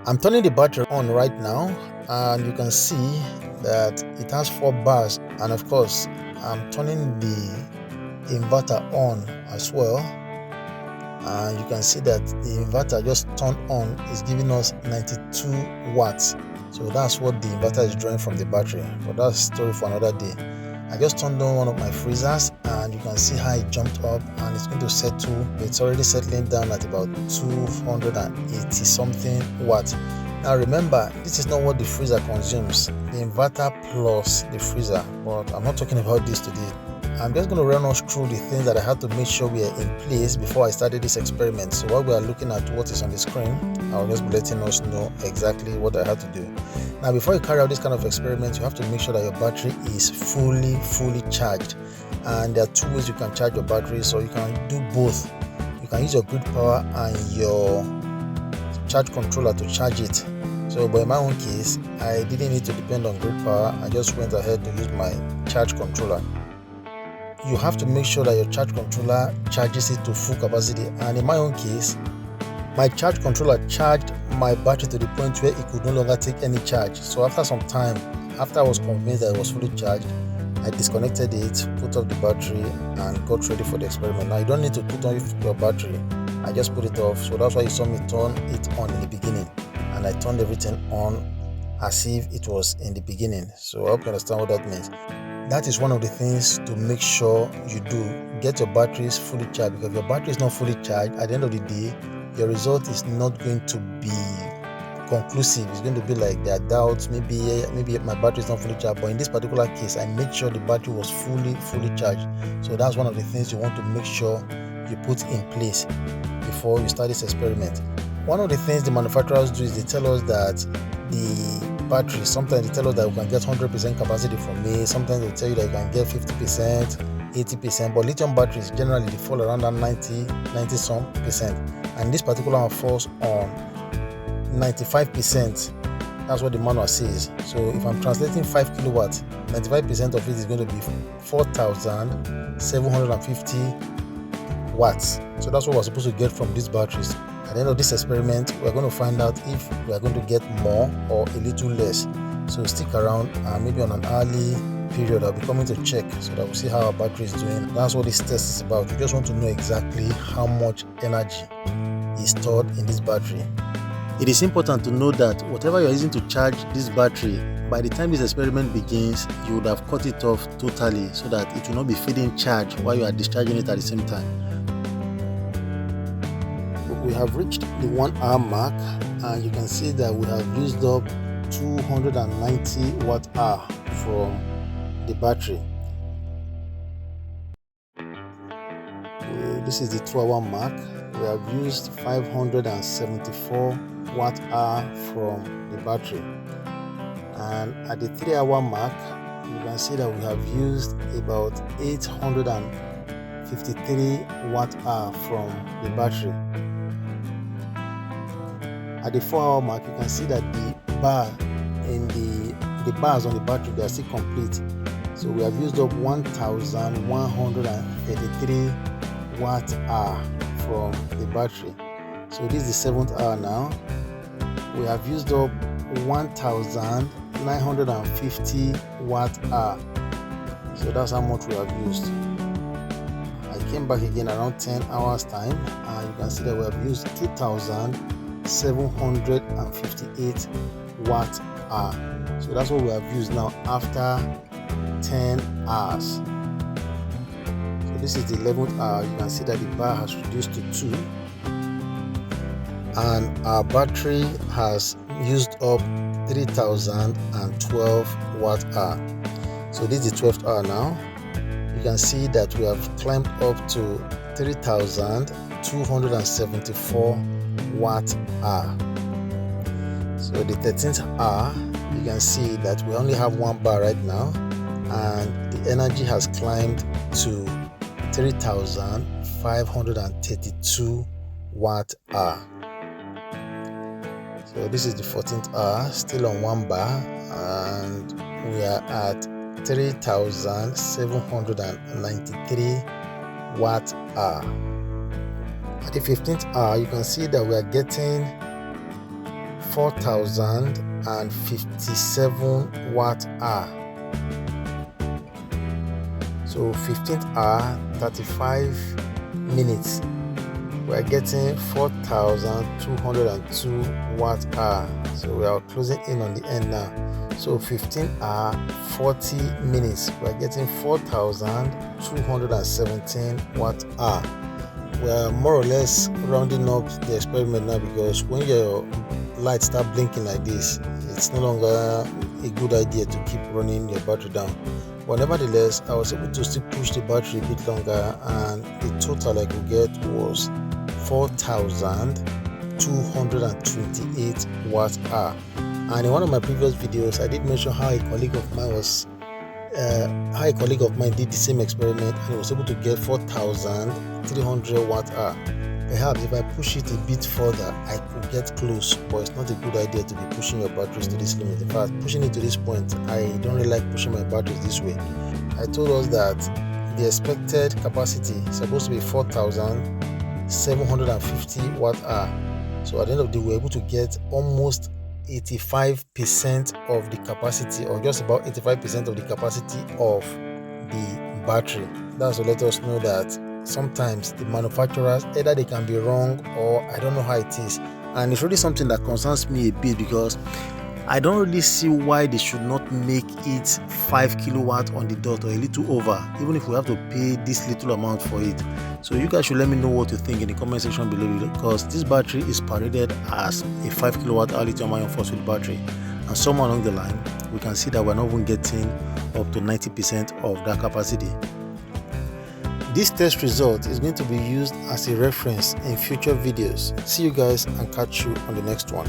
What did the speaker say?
I'm turning the battery on right now, and you can see that it has 4 bars, and of course I'm turning the inverter on as well, and you can see that the inverter just turned on is giving us 92 watts. So that's what the inverter is drawing from the battery, but that's a story for another day. I just turned on one of my freezers, and you can see how it jumped up, and it's going to settle. It's already settling down at about 280 something watts. Now remember, this is not what the freezer consumes, the inverter plus the freezer, but I'm not talking about this today. I'm just going to run us through the things that I had to make sure we are in place before I started this experiment. So while we are looking at what is on the screen, I'll just be letting us know exactly what I had to do. Now, before you carry out this kind of experiment, you have to make sure that your battery is fully charged. And there are 2 ways you can charge your battery, so you can do both. You can use your grid power and your charge controller to charge it. So, but in my own case, I didn't need to depend on grid power. I just went ahead to use my charge controller. You have to make sure that your charge controller charges it to full capacity, and in my own case, my charge controller charged my battery to the point where it could no longer take any charge. So after some time, after I was convinced that it was fully charged, I disconnected it, put off the battery, and got ready for the experiment. Now you don't need to put on your battery, I just put it off. So that's why you saw me turn it on in the beginning, and I turned everything on as if it was in the beginning. So I hope you understand what that means. That is one of the things to make sure you do. Get your batteries fully charged, because if your battery is not fully charged, at the end of the day, your result is not going to be conclusive. It's going to be like there are doubts, maybe my battery is not fully charged. But in this particular case, I made sure the battery was fully charged. So that's one of the things you want to make sure you put in place before you start this experiment. One of the things the manufacturers do is they tell us that the battery, sometimes they tell us that we can get 100% capacity from it, sometimes they tell you that you can get 50%, 80%, but lithium batteries generally they fall around that 90 some percent, and this particular one falls on 95%. That's what the manual says. So if I'm translating 5 kilowatts, 95% of it is going to be 4,750 watts. So that's what we're supposed to get from these batteries. At the end of this experiment, we're going to find out if we are going to get more or a little less. So stick around, and maybe on an early period I'll be coming to check so that we'll see how our battery is doing. That's what this test is about. You just want to know exactly how much energy is stored in this battery. It is important to know that whatever you're using to charge this battery, by the time this experiment begins, you would have cut it off totally so that it will not be feeding charge while you are discharging it at the same time. We have reached the 1 hour mark, and you can see that we have used up 290 watt hour from the battery. This is the 2 hour mark. We have used 574 watt hour from the battery, and at the 3 hour mark you can see that we have used about 853 watt hour from the battery. At the 4 hour mark, you can see that the bars on the battery, they are still complete. So we have used up 1,133 watt hour from the battery. So this is the 7th hour now. We have used up 1,950 watt hour. So that's how much we have used. I came back again around 10 hours time, and you can see that we have used 2,758 watt hour. So that's what we have used now after 10 hours. So this is the 11th hour. You can see that the bar has reduced to 2, and our battery has used up 3,012 watt hour. So this is the 12th hour now. You can see that we have climbed up to 3,274 watt hour. So the 13th hour, you can see that we only have 1 bar right now, and the energy has climbed to 3,532 watt hour. So this is the 14th hour, still on 1 bar, and we are at 3,793 watt hour. At the 15th hour, you can see that we are getting 4057 watt hour. So 15th hour 35 minutes, we are getting 4202 watt hour. So we are closing in on the end now. So 15 hour 40 minutes, we are getting 4217 watt hour. We are more or less rounding up the experiment now, because when your lights start blinking like this, it's no longer a good idea to keep running your battery down. But nevertheless, I was able to still push the battery a bit longer, and the total I could get was 4228 watt hour. And in one of my previous videos, I did mention how a colleague of mine did the same experiment and was able to get 4300 watt hour. Perhaps if I push it a bit further, I could get close, but it's not a good idea to be pushing your batteries to this limit. In fact, pushing it to this point, I don't really like pushing my batteries this way. I told us that the expected capacity is supposed to be 4750 watt hour. So at the end of the day, we were able to get almost 85% of the capacity, or just about 85% of the capacity of the battery. That's to let us know that sometimes the manufacturers, either they can be wrong, or I don't know how it is. And it's really something that concerns me a bit, because I don't really see why they should not make it 5 kilowatt on the dot, or a little over, even if we have to pay this little amount for it. So you guys should let me know what you think in the comment section below, because this battery is paraded as a 5 kilowatt hour lithium ion phosphate battery, and somewhere along the line we can see that we're not even getting up to 90% of that capacity. This test result is going to be used as a reference in future videos. See you guys, and catch you on the next one.